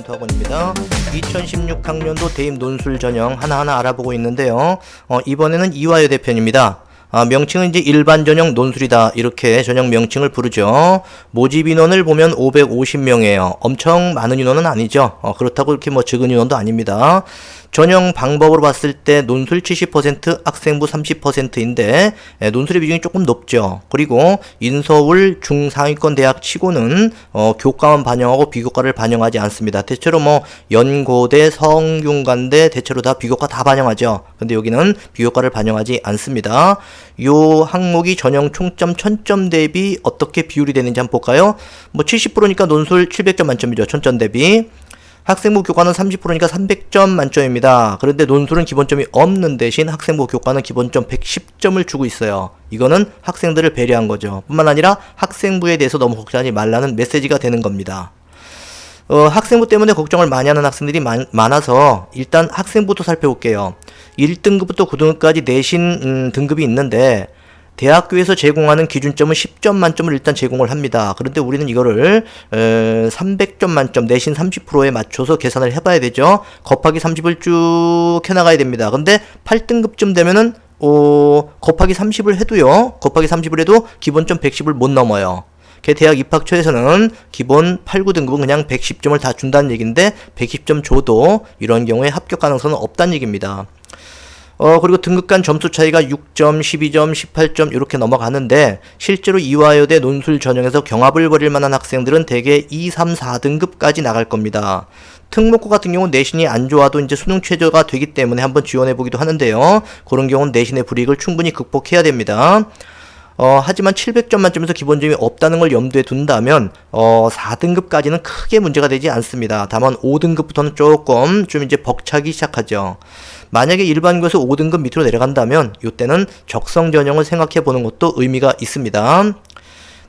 컴퓨터학원입니다. 2016학년도 대입 논술 전형 하나하나 알아보고 있는데요. 이번에는 이화여대 편입니다. 명칭은 이제 일반 전형 논술이다, 이렇게 전형 명칭을 부르죠. 모집 인원을 보면 550명이에요. 엄청 많은 인원은 아니죠. 그렇다고 이렇게 적은 인원도 아닙니다. 전형 방법으로 봤을 때 논술 70%, 학생부 30%인데 논술의 비중이 조금 높죠. 그리고 인서울 중상위권 대학 치고는 교과만 반영하고 비교과를 반영하지 않습니다. 대체로 연고대, 성균관대 대체로 다 비교과 다 반영하죠. 근데 여기는 비교과를 반영하지 않습니다. 요 항목이 전형 총점 1000점 대비 어떻게 비율이 되는지 한번 볼까요? 70%니까 논술 700점 만점이죠. 1000점 대비. 학생부 교과는 30%니까 300점 만점입니다. 그런데 논술은 기본점이 없는 대신 학생부 교과는 기본점 110점을 주고 있어요. 이거는 학생들을 배려한 거죠. 뿐만 아니라 학생부에 대해서 너무 걱정하지 말라는 메시지가 되는 겁니다. 학생부 때문에 걱정을 많이 하는 학생들이 많아서 일단 학생부터 살펴볼게요. 1등급부터 9등급까지 내신 등급이 있는데 대학교에서 제공하는 기준점은 10점 만점을 일단 제공을 합니다. 그런데 우리는 이거를 300점 만점 내신 30%에 맞춰서 계산을 해봐야 되죠. 곱하기 30을 쭉 해나가야 됩니다. 근데 8등급쯤 되면은 곱하기 30을 해도요. 곱하기 30을 해도 기본점 110을 못 넘어요. 대학 입학처에서는 기본 8, 9등급은 그냥 110점을 다 준다는 얘기인데 110점 줘도 이런 경우에 합격 가능성은 없다는 얘기입니다. 그리고 등급 간 점수 차이가 6점, 12점, 18점 이렇게 넘어가는데 실제로 이화여대 논술 전형에서 경합을 벌일 만한 학생들은 대개 2, 3, 4등급까지 나갈 겁니다. 특목고 같은 경우는 내신이 안 좋아도 이제 수능 최저가 되기 때문에 한번 지원해 보기도 하는데요. 그런 경우는 내신의 불이익을 충분히 극복해야 됩니다. 하지만 700점 만점에서 기본점이 없다는 걸 염두에 둔다면 4등급까지는 크게 문제가 되지 않습니다. 다만 5등급부터는 조금 좀 이제 벅차기 시작하죠. 만약에 일반고에서 5등급 밑으로 내려간다면 이때는 적성 전형을 생각해 보는 것도 의미가 있습니다.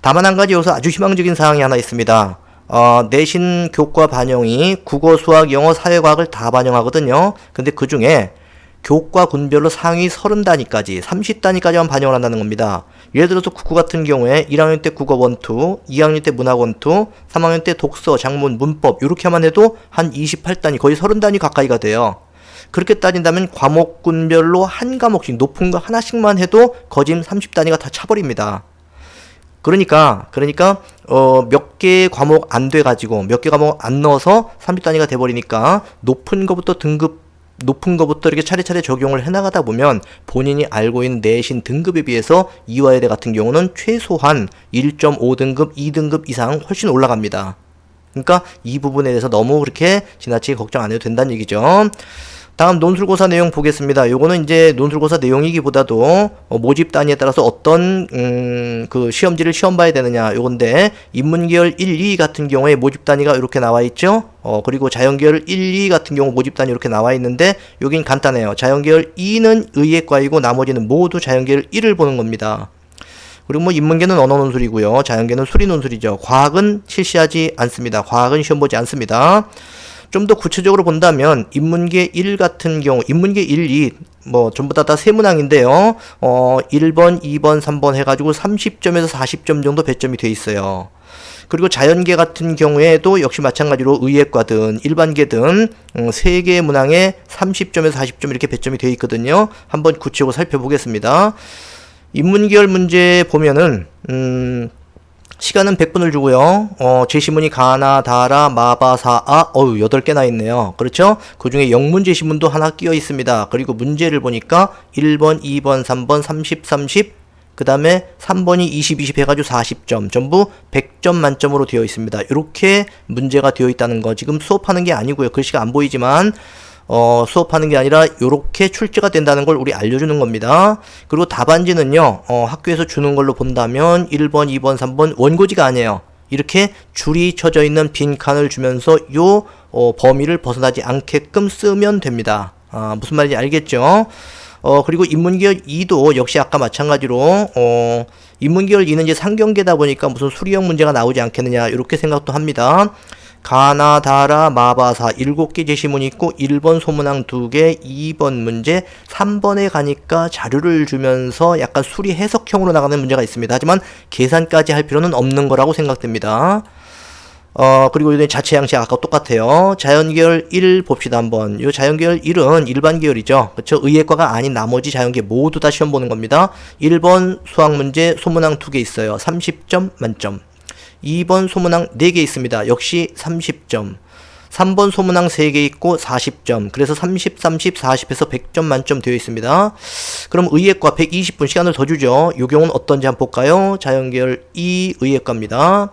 다만 한 가지 여기서 아주 희망적인 사항이 하나 있습니다. 내신 교과 반영이 국어, 수학, 영어, 사회과학을 다 반영하거든요. 근데 그 중에 교과 군별로 상위 30단위까지, 30단위까지만 반영을 한다는 겁니다. 예를 들어서 국어 같은 경우에 1학년 때 국어 1, 2, 2학년 때 문학 1, 2, 3학년 때 독서, 작문, 문법 이렇게만 해도 한 28단위, 거의 30단위 가까이가 돼요. 그렇게 따진다면 과목군별로 한 과목씩 높은 거 하나씩만 해도 거진 30단위가 다 차버립니다. 그러니까 몇 개 과목 안 돼가지고 몇 개 과목 안 넣어서 30단위가 돼버리니까 높은 거부터 이렇게 차례차례 적용을 해나가다 보면 본인이 알고 있는 내신 등급에 비해서 이화여대 같은 경우는 최소한 1.5등급, 2등급 이상 훨씬 올라갑니다. 그러니까 이 부분에 대해서 너무 그렇게 지나치게 걱정 안 해도 된다는 얘기죠. 다음 논술고사 내용 보겠습니다. 요거는 이제 논술고사 내용이기보다도 모집 단위에 따라서 어떤 그 시험지를 시험 봐야 되느냐 요건데, 인문계열 1, 2 같은 경우에 모집 단위가 이렇게 나와 있죠. 그리고 자연계열 1, 2 같은 경우 모집 단위 이렇게 나와 있는데 여긴 간단해요. 자연계열 2는 의예과이고 나머지는 모두 자연계열 1을 보는 겁니다. 그리고 인문계는 언어 논술이고요. 자연계는 수리 논술이죠. 과학은 실시하지 않습니다. 과학은 시험 보지 않습니다. 좀 더 구체적으로 본다면 인문계 1 같은 경우, 인문계 1, 2 전부 다 세문항인데요. 1번, 2번, 3번 해가지고 30점에서 40점 정도 배점이 돼 있어요. 그리고 자연계 같은 경우에도 역시 마찬가지로 의예과든 일반계든 3개의 문항에 30점에서 40점 이렇게 배점이 돼 있거든요. 한번 구체적으로 살펴보겠습니다. 인문계열 문제 보면은 시간은 100분을 주고요. 제시문이 가나, 다라, 마바, 사아, 8개나 있네요. 그렇죠? 그 중에 영문 제시문도 하나 끼어 있습니다. 그리고 문제를 보니까 1번, 2번, 3번, 30, 30, 그 다음에 3번이 20, 20 해가지고 40점. 전부 100점 만점으로 되어 있습니다. 이렇게 문제가 되어 있다는 거. 지금 수업하는 게 아니고요. 글씨가 안 보이지만, 수업하는 게 아니라 요렇게 출제가 된다는 걸 우리 알려주는 겁니다. 그리고 답안지는요, 학교에서 주는 걸로 본다면 1번, 2번, 3번 원고지가 아니에요. 이렇게 줄이 쳐져 있는 빈칸을 주면서 요 범위를 벗어나지 않게끔 쓰면 됩니다. 무슨 말인지 알겠죠? 그리고 인문계열 2도 역시 아까 마찬가지로 인문계열 2는 이제 상경계다 보니까 무슨 수리형 문제가 나오지 않겠느냐 이렇게 생각도 합니다. 가나, 다라, 마바사 7개 제시문이 있고 1번 소문항 2개, 2번 문제, 3번에 가니까 자료를 주면서 약간 수리 해석형으로 나가는 문제가 있습니다. 하지만 계산까지 할 필요는 없는 거라고 생각됩니다. 그리고 이제 자체 양식 아까 똑같아요. 자연계열 1 봅시다 한번. 요 자연계열 1은 일반 계열이죠. 그쵸? 의예과가 아닌 나머지 자연계 모두 다 시험 보는 겁니다. 1번 수학문제 소문항 2개 있어요. 30점 만점. 2번 소문항 4개 있습니다. 역시 30점. 3번 소문항 3개 있고 40점. 그래서 30, 30, 40에서 100점 만점 되어 있습니다. 그럼 의예과 120분 시간을 더 주죠. 요 경우는 어떤지 한번 볼까요? 자연계열 2 의예과입니다.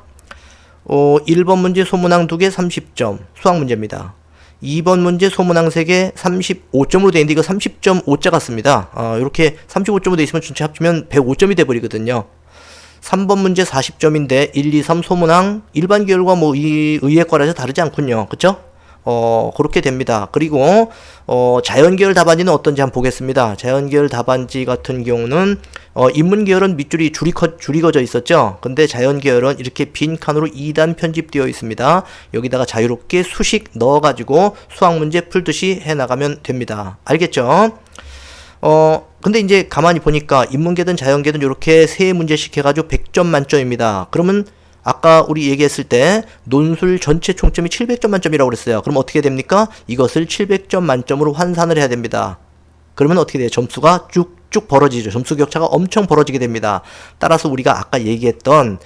1번 문제 소문항 2개 30점 수학 문제입니다. 2번 문제 소문항 3개 35점으로 되어 있는데 이거 30점 5자 같습니다. 이렇게 35점으로 되어 있으면 전체 합치면 105점이 돼버리거든요. 3번 문제 40점인데 1, 2, 3 소문항 일반 계열과 뭐 이 의예과라서 다르지 않군요. 그쵸? 그렇게 됩니다. 그리고 자연계열 답안지는 어떤지 한번 보겠습니다. 자연계열 답안지 같은 경우는 인문계열은 밑줄이 줄이 그어져 있었죠. 근데 자연계열은 이렇게 빈 칸으로 2단 편집되어 있습니다. 여기다가 자유롭게 수식 넣어가지고 수학문제 풀듯이 해나가면 됩니다. 알겠죠? 근데 이제 가만히 보니까 인문계든 자연계든 이렇게 세 문제씩 해가지고 100점 만점입니다. 그러면 아까 우리 얘기했을 때 논술 전체 총점이 700점 만점이라고 그랬어요. 그럼 어떻게 됩니까? 이것을 700점 만점으로 환산을 해야 됩니다. 그러면 어떻게 돼요? 점수가 쭉쭉 벌어지죠. 점수 격차가 엄청 벌어지게 됩니다. 따라서 우리가 아까 얘기했던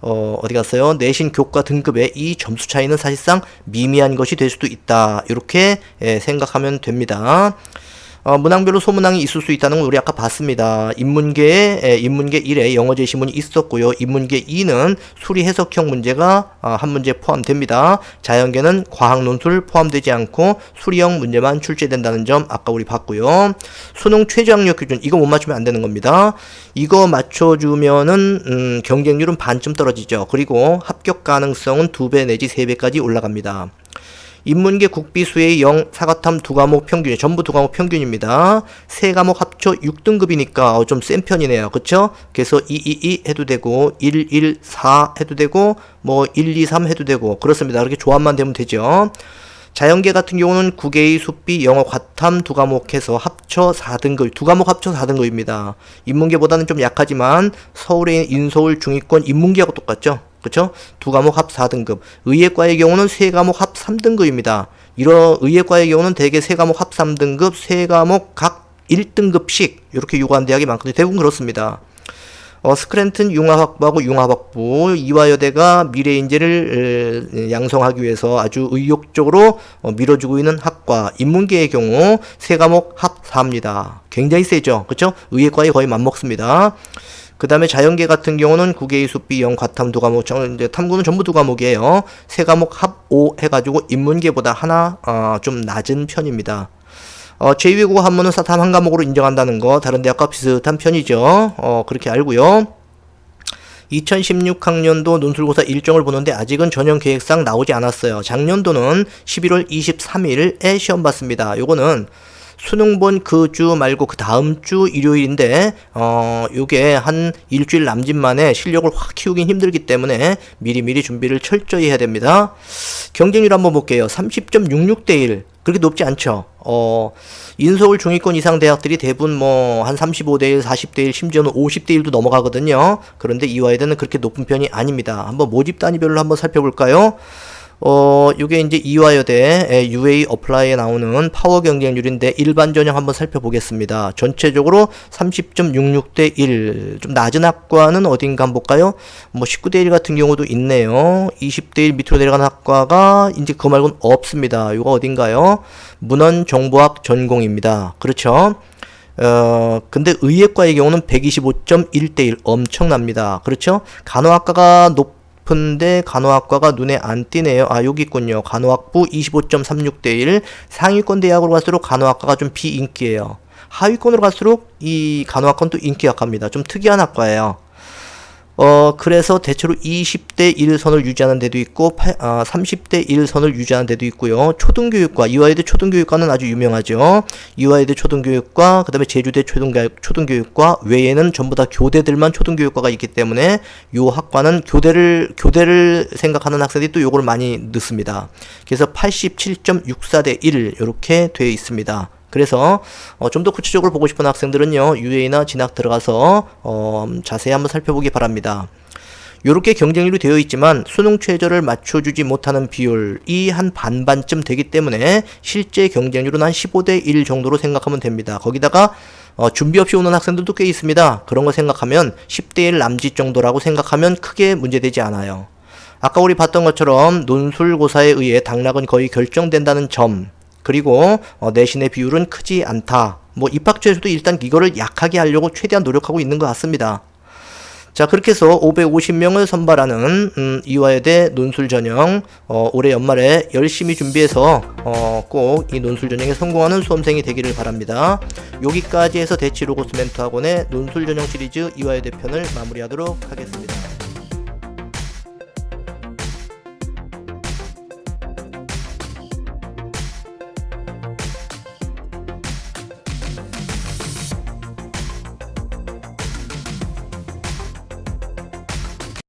어디 갔어요? 내신 교과 등급의 이 점수 차이는 사실상 미미한 것이 될 수도 있다. 이렇게 생각하면 됩니다. 문항별로 소문항이 있을 수 있다는 걸 우리 아까 봤습니다. 인문계 1에 영어 제시문이 있었고요. 인문계 2는 수리 해석형 문제가 한 문제 포함됩니다. 자연계는 과학 논술 포함되지 않고 수리형 문제만 출제된다는 점 아까 우리 봤고요. 수능 최저학력 기준 이거 못 맞추면 안 되는 겁니다. 이거 맞춰주면은 경쟁률은 반쯤 떨어지죠. 그리고 합격 가능성은 2배 내지 3배까지 올라갑니다. 인문계 국비수의 0, 사과탐 2과목 평균이 전부 2과목 평균입니다. 3과목 합쳐 6등급이니까 좀 센 편이네요. 그쵸? 그래서 2, 2, 2 해도 되고 1, 1, 4 해도 되고 뭐 1, 2, 3 해도 되고 그렇습니다. 이렇게 조합만 되면 되죠. 자연계 같은 경우는 국어의 수비, 영어, 과탐 2과목 해서 합쳐 4등급, 2과목 합쳐 4등급입니다. 인문계보다는 좀 약하지만 서울에 있는 인서울 중위권 인문계하고 똑같죠? 그쵸? 2과목 합 4등급. 의예과의 경우는 3과목 합 3등급입니다. 이런 의예과의 경우는 대개 3과목 합 3등급, 3과목 각 1등급씩 이렇게 요구하는 대학이 많거든요. 대부분 그렇습니다. 스크랜튼 융합학부하고 융합학부 이화여대가 미래인재를 양성하기 위해서 아주 의욕적으로 밀어주고 있는 학과 인문계의 경우 3과목 합 4입니다. 굉장히 세죠. 그쵸? 의예과에 거의 맞먹습니다. 그 다음에 자연계 같은 경우는 국외의 수비, 영, 과탐 2과목, 이제 탐구는 전부 2과목이에요. 3과목 합 5 해가지고 인문계보다 하나 좀 낮은 편입니다. 제2외국어 한문은 사탐 한 과목으로 인정한다는 거 다른 대학과 비슷한 편이죠. 그렇게 알고요. 2016학년도 논술고사 일정을 보는데 아직은 전형 계획상 나오지 않았어요. 작년도는 11월 23일에 시험 봤습니다. 요거는 수능 본 그 주 말고 그 다음 주 일요일인데 요게 한 일주일 남짓 만에 실력을 확 키우긴 힘들기 때문에 미리미리 준비를 철저히 해야 됩니다. 경쟁률 한번 볼게요. 30.66대 1 그렇게 높지 않죠. 인서울 중위권 이상 대학들이 대부분 뭐 한 35대 1, 40대 1, 심지어는 50대 1도 넘어가거든요. 그런데 이화여대는 그렇게 높은 편이 아닙니다. 한번 모집 단위별로 한번 살펴볼까요? 요게 이제 이화여대 UA 어플라이에 나오는 파워 경쟁률인데 일반 전형 한번 살펴보겠습니다. 전체적으로 30.66대 1. 좀 낮은 학과는 어딘가 한번 볼까요? 뭐 19대 1 같은 경우도 있네요. 20대 1 밑으로 내려가는 학과가 이제 그거 말고는 없습니다. 요거 어딘가요? 문헌정보학 전공입니다. 그렇죠? 근데 의예과의 경우는 125.1대 1 엄청납니다. 그렇죠? 간호학과가 높은데 간호학과가 눈에 안 띄네요. 여기 있군요. 간호학부 25.36대 1. 상위권 대학으로 갈수록 간호학과가 좀 비인기예요. 하위권으로 갈수록 이 간호학과는 또 인기 약합니다. 좀 특이한 학과예요. 그래서 대체로 20대 1선을 유지하는 데도 있고 30대 1선을 유지하는 데도 있고요. 초등교육과, 이화여대 초등교육과는 아주 유명하죠. 이화여대 초등교육과, 그 다음에 제주대 초등교육과 외에는 전부 다 교대들만 초등교육과가 있기 때문에 요 학과는 교대를 생각하는 학생들이 또 요걸 많이 넣습니다. 그래서 87.64대 1 이렇게 되어 있습니다. 그래서 좀 더 구체적으로 보고 싶은 학생들은요 UA나 진학 들어가서 자세히 한번 살펴보기 바랍니다. 요렇게 경쟁률이 되어 있지만 수능 최저를 맞춰주지 못하는 비율이 한 반반쯤 되기 때문에 실제 경쟁률은 한 15대 1 정도로 생각하면 됩니다. 거기다가 준비 없이 오는 학생들도 꽤 있습니다. 그런 거 생각하면 10대 1 남짓 정도라고 생각하면 크게 문제되지 않아요. 아까 우리 봤던 것처럼 논술고사에 의해 당락은 거의 결정된다는 점, 그리고 내신의 비율은 크지 않다. 뭐 입학처에서도 일단 이거를 약하게 하려고 최대한 노력하고 있는 것 같습니다. 자, 그렇게 해서 550명을 선발하는 이화여대 논술전형 올해 연말에 열심히 준비해서 꼭 이 논술전형에 성공하는 수험생이 되기를 바랍니다. 여기까지 해서 대치로고스 멘토학원의 논술전형 시리즈 이화여대 편을 마무리하도록 하겠습니다.